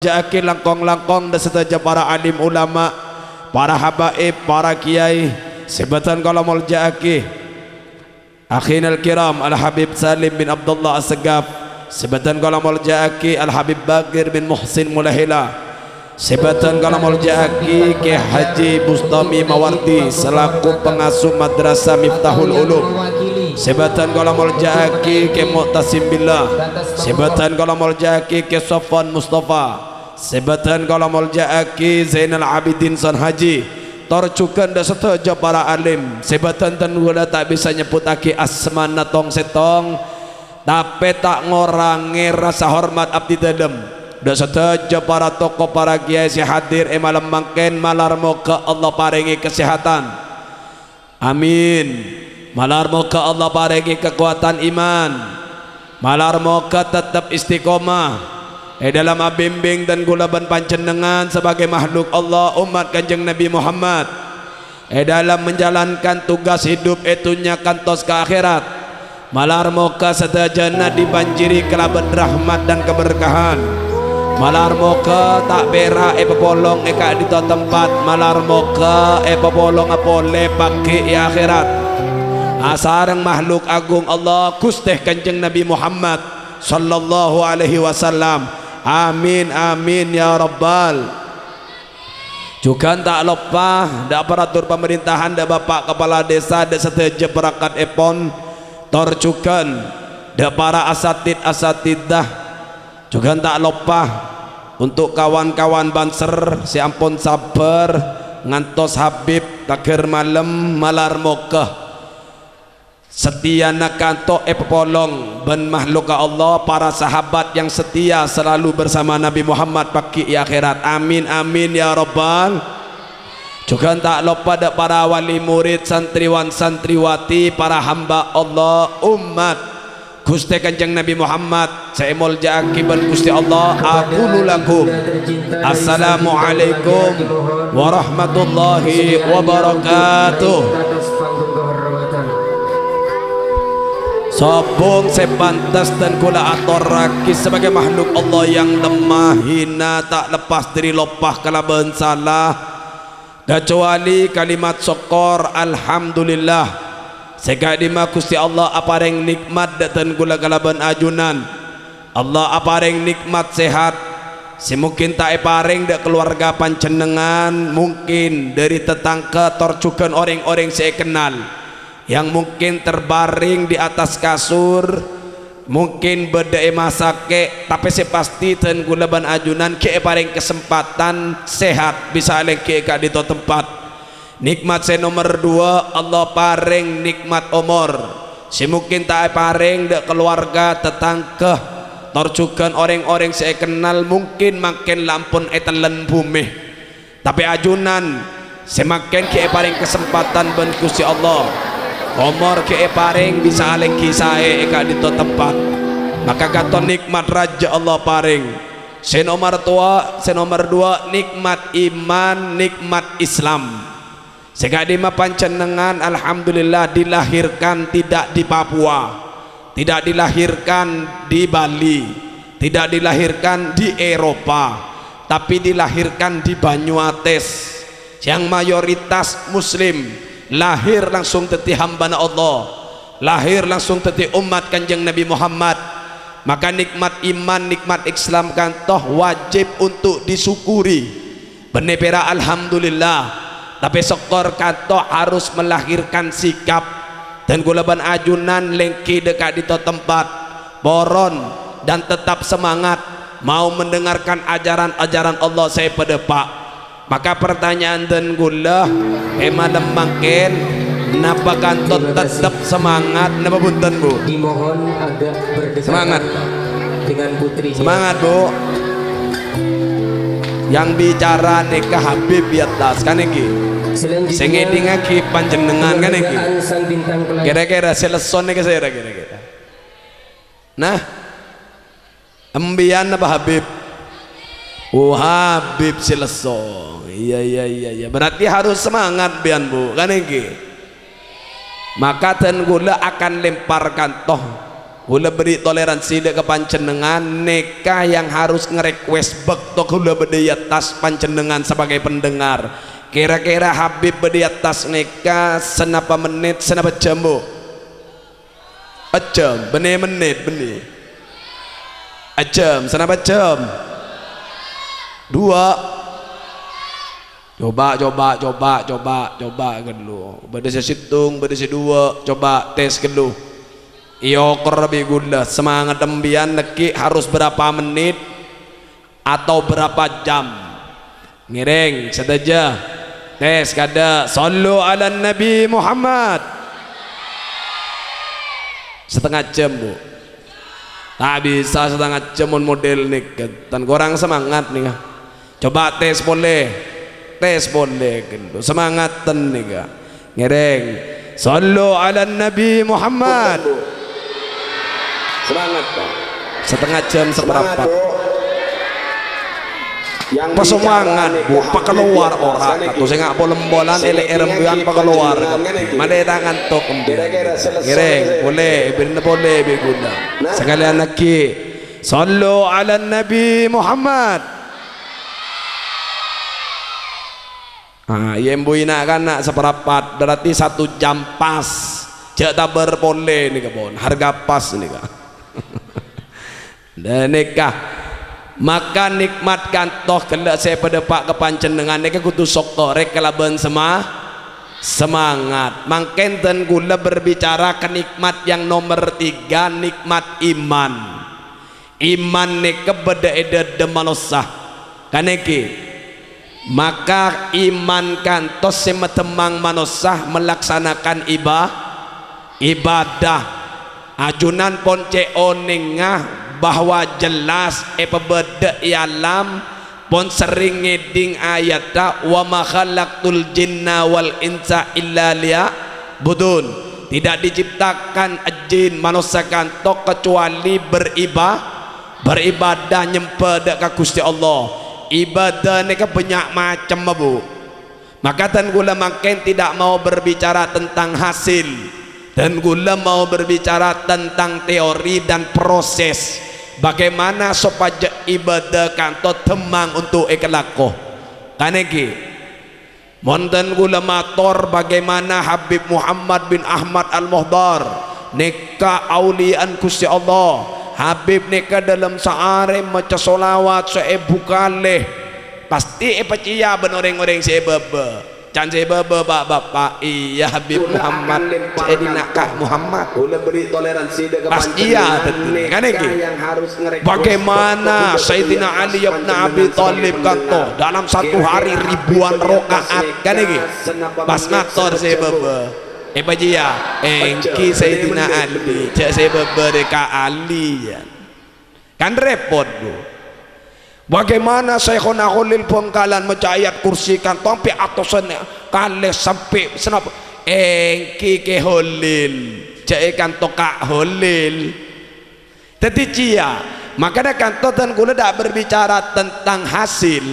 Jaki langkong-langkong dan setaja para alim ulama, para habaib, para kiai sebatan kalau muljaki akhinal kiram Al-Habib Salim bin Abdullah As-Segaf, sebatan kalau muljaki Al-Habib Bakir bin Muhsin Mulahila, sebatan kalau muljaki ke Haji Bustami Mawardi selaku pengasuh madrasah Miftahul Ulum, sebatan kalau muljaki ke Mu'tasim Billah, sebatan kalau muljaki ke Sofwan Mustafa, sebatan kalau muljaki Zainal Abidin San Haji, torcukan dan setaja para alim, sebatan dan gula tak bisa nyebut aki asmana tong setong, tapi tak ngorangi rasa hormat abdi dalam. Dan setaja para tokoh para kiai si hadir malam mangken malar moga Allah paringi kesehatan, amin. Malar moga Allah paringi kekuatan iman, malar moga tetap istiqomah dalam bimbing dan gulaban panjenengan sebagai makhluk Allah umat Kanjeng Nabi Muhammad dalam menjalankan tugas hidup itunya kantos ke akhirat. Malar moga sedajana dibanjiri kelaban rahmat dan keberkahan, malar moga tak bera pepolong eka di tempat, malar moga pepolong apole pagi akhirat asarang makhluk agung Allah Gusti Kanjeng Nabi Muhammad sallallahu alaihi wasallam. Amin amin ya rabbal. Juga tak lupa da aparatur pemerintahan, da bapak kepala desa, da seteja perangkat epon torcukan, da para asatidah juga tak lupa untuk kawan-kawan banser si ampun sabar ngantos Habib takir malam malar mokah setia nakanto pepolong ben makhluk Allah para sahabat yang setia selalu bersama Nabi Muhammad pagi akhirat. Amin amin ya rabbal. Juga tak lupa ada para wali murid, santriwan santriwati, para hamba Allah umat Gusti Kanjeng Nabi Muhammad. Saya muljaki ben Gusti Allah aqulu lakum assalamualaikum warahmatullahi wabarakatuh. Sobong sepantas dan kula ator raki sebagai makhluk Allah yang lemah hina tak lepas dari lopah kalaban salah, kecuali kalimat syukur alhamdulillah segadima Gusti Allah apareng nikmat dan kula kalaban ajunan Allah apareng nikmat sehat semungkin tak pareng dak keluarga panjenengan, mungkin dari tetangga torcukan orang-orang saya kenal yang mungkin terbaring di atas kasur, mungkin beda masake, tapi sepasti ten gulaban ajunan ke paling kesempatan sehat bisa lengke ka di tempat. Nikmat saya nomor 2 Allah paring nikmat umur. Si mungkin tak paring de keluarga tetangga, torcukan orang-orang saya kenal mungkin makin lampun etelen bumi. Tapi ajunan semakin ke paring kesempatan ben Gusti Allah. Umur ke paring bisa aleng kisae eka di tempat, maka kata nikmat raja Allah paring. Senomor 2 nikmat iman, nikmat Islam. Segadima panjenengan alhamdulillah dilahirkan tidak di Papua, tidak dilahirkan di Bali, tidak dilahirkan di Eropa, tapi dilahirkan di Banyuates yang mayoritas muslim. Lahir langsung teti hambana Allah, lahir langsung teti umat Kanjeng Nabi Muhammad. Maka nikmat iman, nikmat Islam kan toh wajib untuk disyukuri. Benepera alhamdulillah. Tapi syukur kan toh harus melahirkan sikap dan gulaban ajunan lengki dekat di tempat boron dan tetap semangat mau mendengarkan ajaran-ajaran Allah saya pada pak. Maka pertanyaan dan gula malam mangken napa kantot tetap semangat napa punten Bu? Dimohon agak berdekatan semangat dengan putri. Semangat Bu. Yang bicara nikah Habib di atas kan iki. Sing ngeding iki panjenengan kan iki. Kira-kira selesone ke saya kira-kira. Nah, embian apa Habib? Oh Habib selesai. Iya berarti harus semangat bian Bu kan iki. Maka dan gula akan lemparkan toh kula beri toleransi dek ke panjenengan nikah yang harus nge-request bekto kula beri atas panjenengan sebagai pendengar. Kira-kira Habib beri atas nikah senapa menit senapa jam bu? Jam, benih menit benih. Jam, senapa jam? 2. Coba dulu. Beda situng, beda dua, coba tes dulu. Iyo korbi gula semangat dembian neki harus berapa menit atau berapa jam? Ngiring sedaja. Tes kada sallu ala Nabi Muhammad. Setengah jam bu. Tak bisa setengah jam model nih. Dan kurang semangat nih. Coba tes boleh. Tes boleh gitu. Semangatan nih kak. Ngereng sallu ala Nabi Muhammad. Semangat Pak. Setengah jam seberapa? Yang pesemangat bu pakeluar orang atau saya nggak boleh lembolan ele rembuan pakeluar mana tangan tok ngereng boleh bener boleh beguna sekalian lagi sallu ala Nabi Muhammad. Iya nak kan nak seperapat berarti 1 jam pas cek tak berboleh nih kebon harga pas nih kak dan nikah maka nikmatkan toh kelak saya pada pak kepancenengan nikah kudu sok rek kelaban semangat mangkenten gula berbicara ke nikmat yang nomor 3 nikmat iman nikah beda eda manusia kan iki. Maka iman kantos semetemang manusia melaksanakan ibadah ajunan ponce onengah bahwa jelas pebeda alam pon sering ngeding ayat wa ma khalaqtul jinna wal insa illa liya'budun tidak diciptakan jin manusia kantok kecuali beribadah nyempeda ka Gusti Allah. Ibadah ini kan banyak macam bu. Maka dan gula makin tidak mau berbicara tentang hasil dan gula mau berbicara tentang teori dan proses bagaimana supaya ibadah kanto temang untuk ikelako kaneki monten gula mator bagaimana Habib Muhammad bin Ahmad Al-Muhdar nikah aulian Gusti Allah. Habib nikah dalam sehari maca solawat seebu kali pasti percaya benoreng-oreng sebebe can sebebe bapak iya Habib Muhammad Sayyidina Muhammad pasti ya kan bagaimana Sayyidina Ali bin Abi Thalib kanto dalam 1 hari ribuan rakaat kan ini pas ngator sebebe Bajia engki Sayyidina Ali cak saya berdeka Ali ya. Kan repot bu bagaimana Syekhona Khalil Bangkalan maca ayat kursi kan sampai atusan kali sampai senap engki ke Khalil cak kan toka Khalil jadi cia maka dah kantor dan gula dah berbicara tentang hasil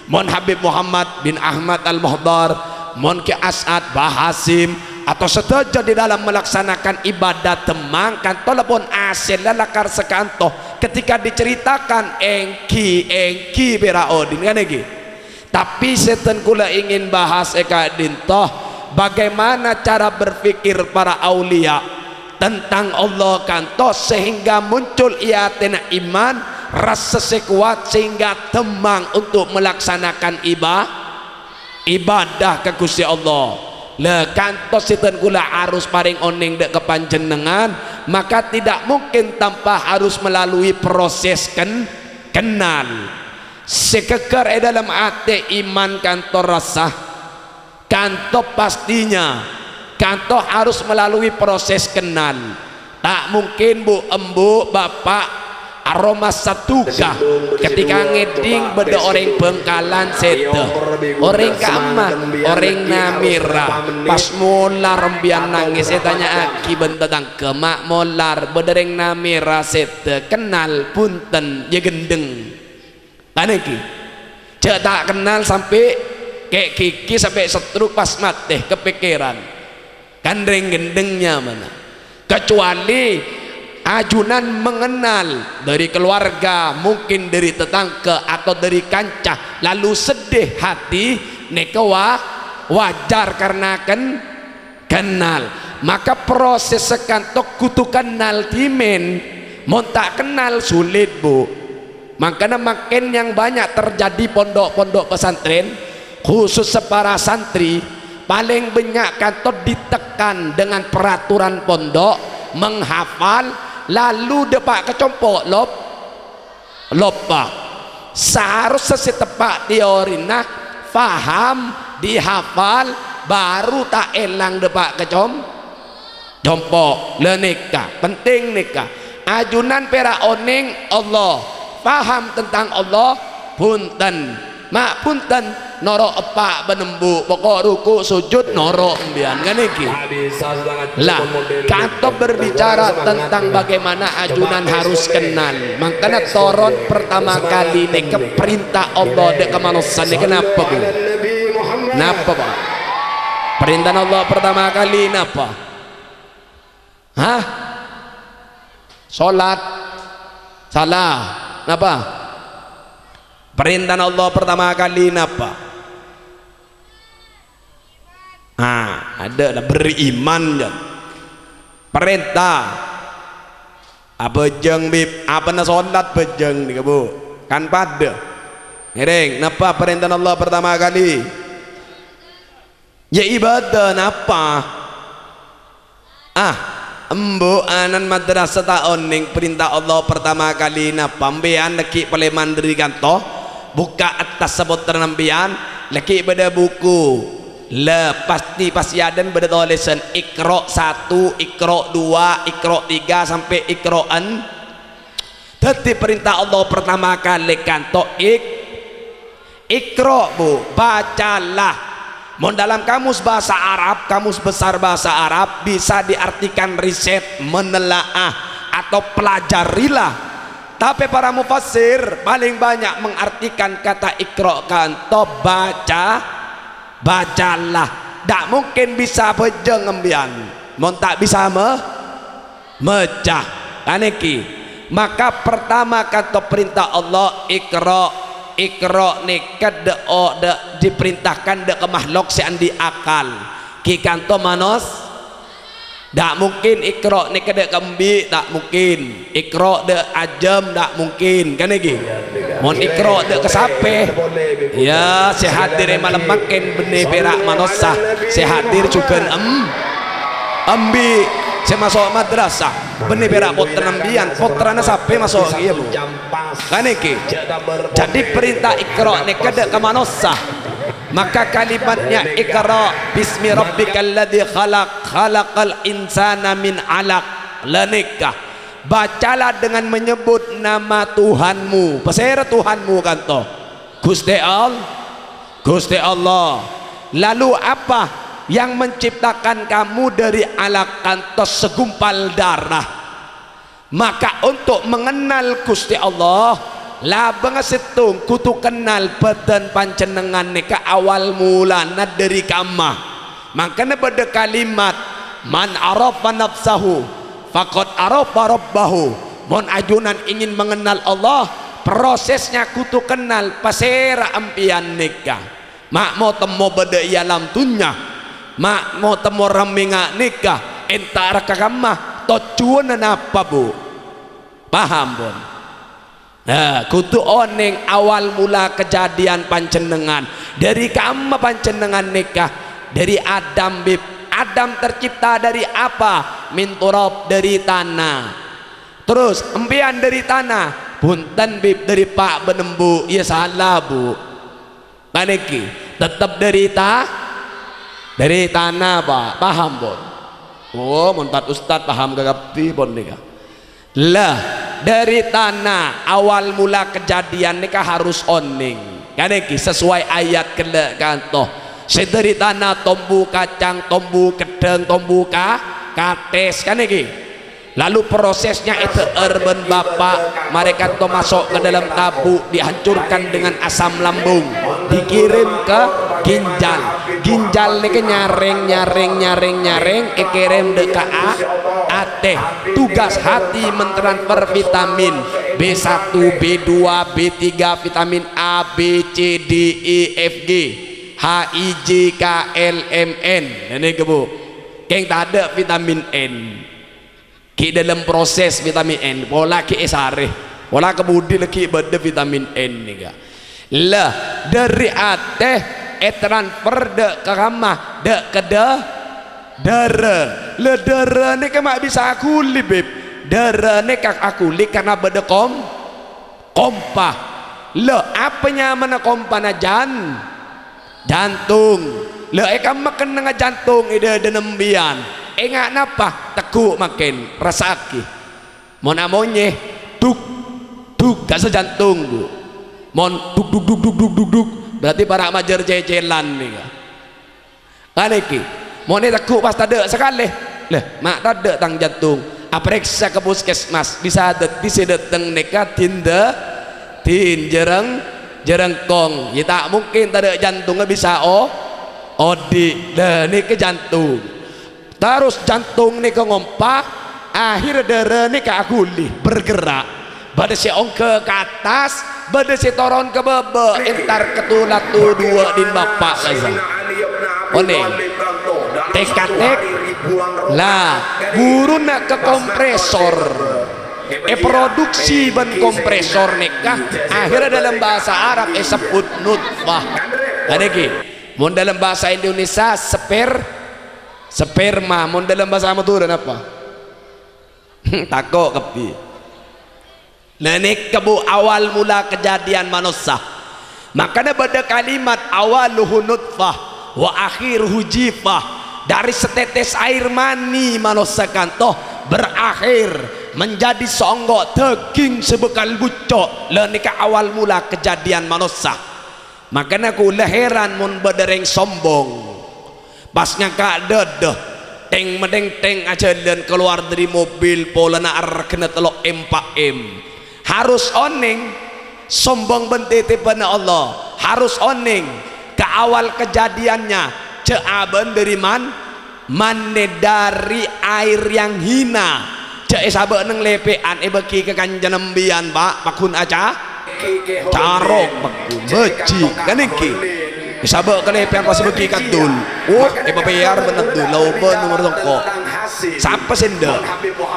mon Habib Muhammad bin Ahmad Al-Muhdar mon ke As'ad Bahasim atau setuju di dalam melaksanakan ibadah temang kan telepon asil lalakar sekanto ketika diceritakan engki beraodin kan lagi tapi setan kula ingin bahas dintoh bagaimana cara berpikir para aulia tentang Allah kanto sehingga muncul iatena iman rasa sekuat sehingga temang untuk melaksanakan ibadah ke Gusti Allah. Le kantos setan kula harus paring oning dek kepanjenengan maka tidak mungkin tanpa harus melalui proses kenal sekeker dalam hati iman kantor rasa kantor pastinya kantor harus melalui proses kenal tak mungkin bu embu bapak aroma satuka ketika ngeding beda orang Bengkalan seta orang kamah orang namira pas molar rembian nangis saya tanya aki bentang kemak molar bedereng namira seta kenal punten ya gendeng aneki cek tak kenal sampai kayak kiki sampai setruk pas mati kepikiran kan gendengnya mana kecuali ajunan mengenal dari keluarga, mungkin dari tetangga atau dari kancah, lalu sedih hati neka wajar karena kenal. Maka proses sekantok kutu kenal timen mon tak kenal sulit bu. Makanya makin yang banyak terjadi pondok-pondok pesantren khusus para santri paling banyak kantor ditekan dengan peraturan pondok menghafal lalu depak kecompok lopak seharusnya setepak teori nah faham dihafal baru tak elang depak kecompok le nikah penting nikah ajunan pera oning Allah paham tentang Allah punten mak punten norok epak benembu pokok ruku sujud norok mbian kan iki lah kanto berbicara tentang bagaimana ajunan harus kenal makanya toron pertama kali nih ke perintah Allah dek kemanusiaan ini kenapa bu kenapa pak perintah Allah pertama kali kenapa hah sholat salah kenapa perintah Allah pertama kali napa? Ada lah beriman ya. Perintah apa jeng bib apa na solat bejeng nih bu kan pada ngereng napa perintah Allah pertama kali ya ibadah napa embo anan madrasah tak oning perintah Allah pertama kali napa mbean leki paleman dari kantor buka atas sebut ternambian laki beda buku le pasti adan beda tulisan ikro 1 ikro 2 ikro 3 sampai ikroan tetapi perintah Allah pertama kali kanto ikro bu bacalah mau dalam kamus bahasa Arab kamus besar bahasa Arab bisa diartikan riset menelaah atau pelajarilah tapi para mufassir paling banyak mengartikan kata ikro kanto bacalah tak mungkin bisa bejeng ngembian mon tak bisa mecah kaneki maka pertama kata perintah Allah ikro nekad diperintahkan de ke makhluk seandi akal ki kanto manos tak mungkin ikro ni kena kembi tak mungkin ikro de ajam tak mungkin kan lagi mon ikro de kesape ya sehadir malam makin benih perak manusia sehadir juga ambi saya masuk madrasah benih perak potrenambian potrana sape masuk iya bu kan lagi jadi perintah ikro ni kena ke manusia maka kalimatnya ikra bismi rabbikal ladzi khalaqal insana min 'alaq lanikah bacalah dengan menyebut nama Tuhanmu pasera Tuhanmu kanto Gusti Allah lalu apa yang menciptakan kamu dari alaq kanto segumpal darah maka untuk mengenal Gusti Allah labang setung kutu kenal badan pancenengan neka awal mulana dari kamah makanya pada kalimat man arafa nafsahu faqad arafa rabbahu mon ajunan ingin mengenal Allah prosesnya kutu kenal pasera ampian neka mak mau temu pada ialam tunya mak mau temu raminga neka entara kakamah tocuan apa bu paham bun nah, kutu oneng awal mula kejadian pancenengan dari kama pancenengan nikah dari Adam bib Adam tercipta dari apa min turab dari tanah terus empian dari tanah punten bib dari pak benembu ya salah bu paniki tetap dari tanah pak paham bon oh montat ustad paham gagapi bon nikah lah dari tanah awal mula kejadian nikah harus oning kan iki sesuai ayat kelek kanto dari tanah tombu kacang tombu kedeng tombu kates kan iki lalu prosesnya itu urban bapak mereka to masuk ke dalam tabu dihancurkan dengan asam lambung dikirim ke ginjal niki nyaring kirim deka AT teh tugas hati mentransfer vitamin B1, B2, B3, vitamin A, B, C, D, E, F, G, H, I, J, K, L, M, N. Ini kebu keng tak ada vitamin N ki dalam proses vitamin N pola ki esare pola kebudi lagi beda vitamin N nih ga lah dari ateh transfer de ke kamah de ke darah le darah ni kan mak bisa akuli beb darah ni kak akuli karena beda kompa le apanya mana kompa na jantung le eka makan dengan jantung ide denembian enggak napa tekuk makin rasaki mon amonye duk gak sejantung bu mon duk berarti para majer jejelan nih kan iki mon tekuk pas tade sekali leh mak tade tang jantung apriksa ke puskesmas bisa datang neka tin jerengkong ya tak mungkin tade jantungnya bisa odi dan ini ke jantung terus jantung ini ke ngompa akhir darah ini ke akuli bergerak pada si ongke ke atas pada si toron ke bebe entar ketulat tu dua din bapak saja one tek lah guru nak ke kompresor produksi ban kompresor nikah akhirnya dalam bahasa Arab sebut nutfah ada ki mun dalam bahasa Indonesia sperma mun dalam bahasa Madura apa takok kepi nenek kebu awal mula kejadian manusia makanya pada kalimat awaluhu nutfah wa akhiruhu jifah dari setetes air mani manusia kantoh berakhir menjadi songgok daging sebekal bucok lenika awal mula kejadian manusia makanya aku heran mun bedereng sombong pas ngangka dedeh teng medeng teng aja dan keluar dari mobil pola naar kena telok M4M harus oneng sombong bentete pada Allah harus oneng ke awal kejadiannya ceaben dari manne dari air yang hina cek sahabat neng lepean beki ke kanjanembian pakun aja carok bakun beci kan iki sahabat ke lepean pasti beki katul bayar bener tuh loba nomor toko siapa senda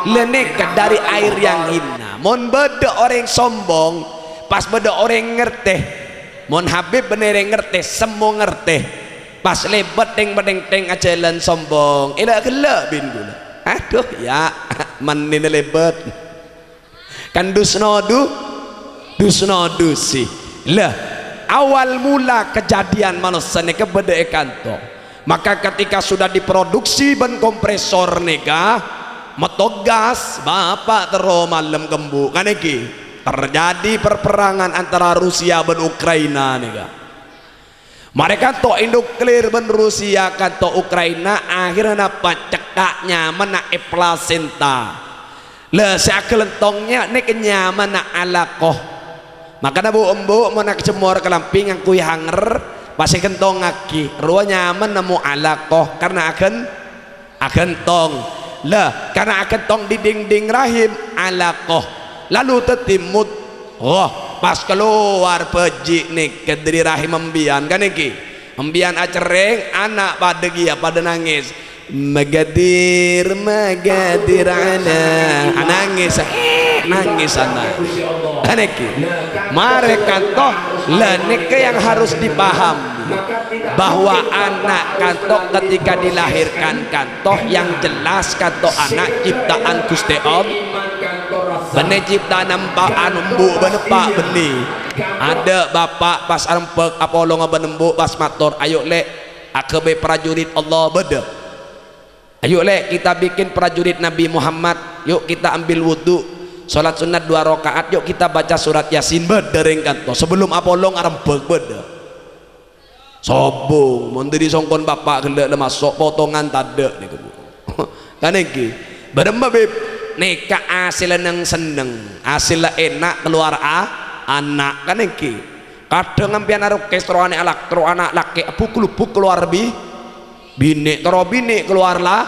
lenek dari air yang hina mon beda orang sombong pas beda orang ngerti mon Habib bener ngerti semua ngerti pas lebat teng ajalan sombong ila gelak bin gula aduh ya manin lebat kan dusnodu sih lah awal mula kejadian manusia ini kebeda kanto maka ketika sudah diproduksi ban kompresor neka metogas bapak tero malam gembu kan iki terjadi perperangan antara Rusia dan Ukraina neka mereka to nuklir ben Rusia kan to Ukraina akhirnya dapat cekaknya mana placenta le sakelentongnya nek nyaman na alakoh makanya bu embu mana kecemor kelamping yang kui hanger pasti kentong aki ruah nyaman nemu alakoh karena akan tong le karena akan tong di dinding rahim alakoh lalu tetimut pas keluar pejik nih ke dari rahim membian kan iki membian acereng anak pada gia pada nangis magadir ana nangis anak kan iki mereka toh lenek yang harus dipahami bahwa anak kantoh ketika dilahirkan kantoh yang jelas kantoh anak ciptaan Gusti Allah benih ciptaan nampak umbu benepak benih ada bapak pas arempek Apollo ngabenembu pas mator ayo lek akebe prajurit Allah beda ayo lek kita bikin prajurit Nabi Muhammad yuk kita ambil wudhu sholat sunat 2 rakaat yuk kita baca surat Yasin bedereng kanto sebelum Apollo ngarempek beda sobong menteri songkon bapak gelek masuk potongan tade nih kan iki berembab neka hasil yang seneng hasil enak keluar anak kan iki kadang ngampian aruk kestro anak elektro anak laki buk keluar bini tero bini keluarlah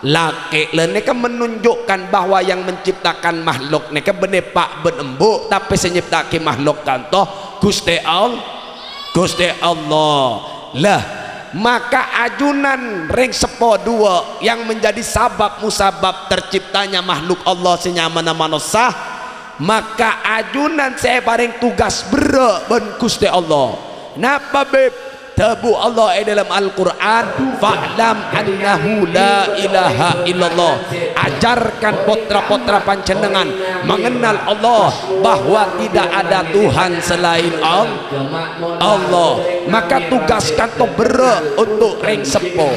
laki neka menunjukkan bahwa yang menciptakan makhluk neka benepak benembuk tapi senyiptaki makhluk kantoh Gusti Allah lah. Maka ajunan ring sepo dua yang menjadi sabab musabab terciptanya makhluk Allah senyamana manusia, maka ajunan saya paling tugas berat ben Gusti Allah. Napa beb tabu Allah dalam Al-Quran, fa'lam annahu la ilaha illallah, ajarkan potra-potra panjenengan mengenal Allah bahwa tidak ada Tuhan selain Allah. Maka tugaskan to berat untuk ring sepo.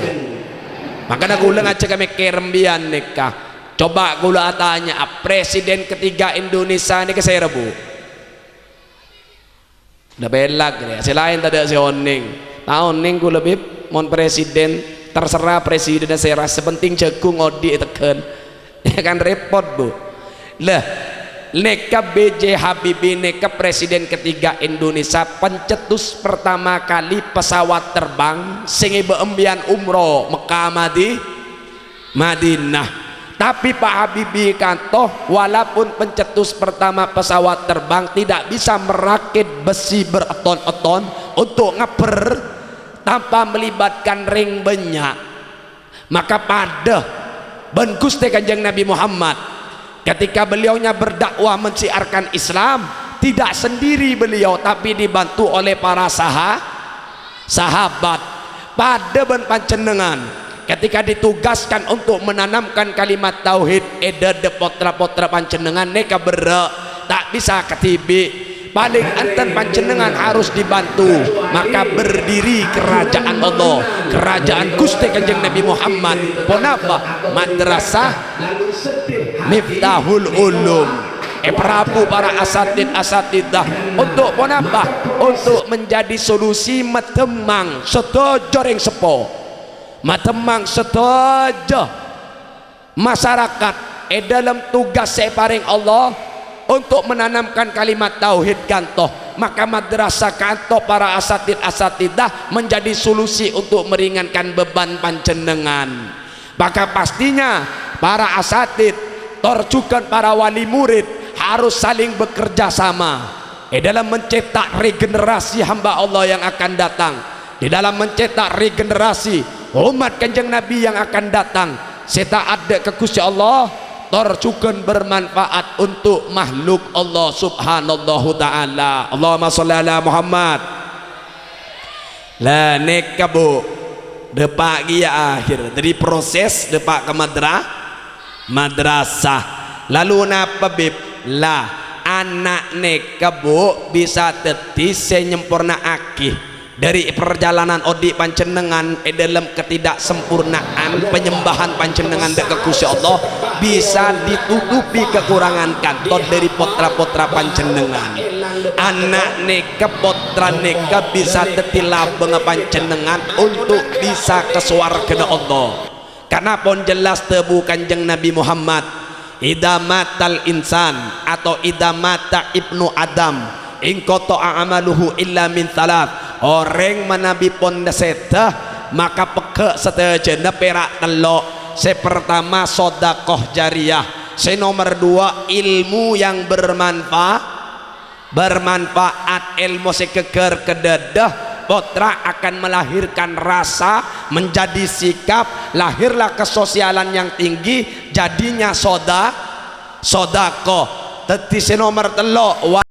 Maka gula ngaca kami kerembian nikah. Coba gula tanya presiden ketiga Indonesia ini ke saya rebu udah belak ya. Selain tadi si Oning tahun ning gue lebih mon presiden terserah presiden saya rasa penting jagung ngodi teken ya kan repot bu lah. Neka BJ Habibie neka presiden ketiga Indonesia pencetus pertama kali pesawat terbang singi beembian umroh Mekah Madinah. Tapi Pak Habibie kantoh walaupun pencetus pertama pesawat terbang tidak bisa merakit besi bereton-eton untuk ngeper tanpa melibatkan ring banyak. Maka pada ben Gusti Kanjeng Nabi Muhammad ketika beliaunya berdakwah mensiarkan Islam tidak sendiri beliau tapi dibantu oleh para sahabat. Pada ben panjenengan ketika ditugaskan untuk menanamkan kalimat tauhid de potra-potra panjenengan neka berak tak bisa ketibi paling enten panjenengan harus dibantu. Maka berdiri kerajaan Allah, kerajaan Gusti Kanjeng Nabi Muhammad ponapa madrasah Miftahul Ulum Prabu para asatidah untuk ponapa untuk menjadi solusi metemang sedojo ring sepo matemang sedojo masyarakat dalam tugas separing Allah untuk menanamkan kalimat tauhid kantoh. Maka madrasah kantoh para asatidah menjadi solusi untuk meringankan beban panjenengan. Maka pastinya para asatid terjukan para wali murid harus saling bekerja sama dalam mencetak regenerasi hamba Allah yang akan datang, di dalam mencetak regenerasi umat Kanjeng Nabi yang akan datang. Seta ada ke Gusti Allah terjukan bermanfaat untuk makhluk Allah subhanallahu ta'ala. Allahumma sholli ala Muhammad. Lah neka bu depak gia akhir dari proses depak ke madrasah lalu napa bib lah anak neka bu bisa tetis senyempurna akih dari perjalanan odi panjenengan dalam ketidaksempurnaan penyembahan panjenengan ke Gusti Allah bisa ditutupi kekurangan kantor dari potra-potra panjenengan. Anak neka potra neka bisa tetilah benga panjenengan untuk bisa ke swarga Allah. Karena pun jelas tebu Kanjeng Nabi Muhammad idamatal insan atau idamata ibnu Adam ingkoto amaluhu illa min salat. Orang menabi pondaseta maka peke setajana perak telok. Pertama sodakoh jariah, nomor dua ilmu yang bermanfaat ilmu sekeker kededah potra akan melahirkan rasa menjadi sikap, lahirlah kesosialan yang tinggi jadinya sodakoh. Teti nomor telok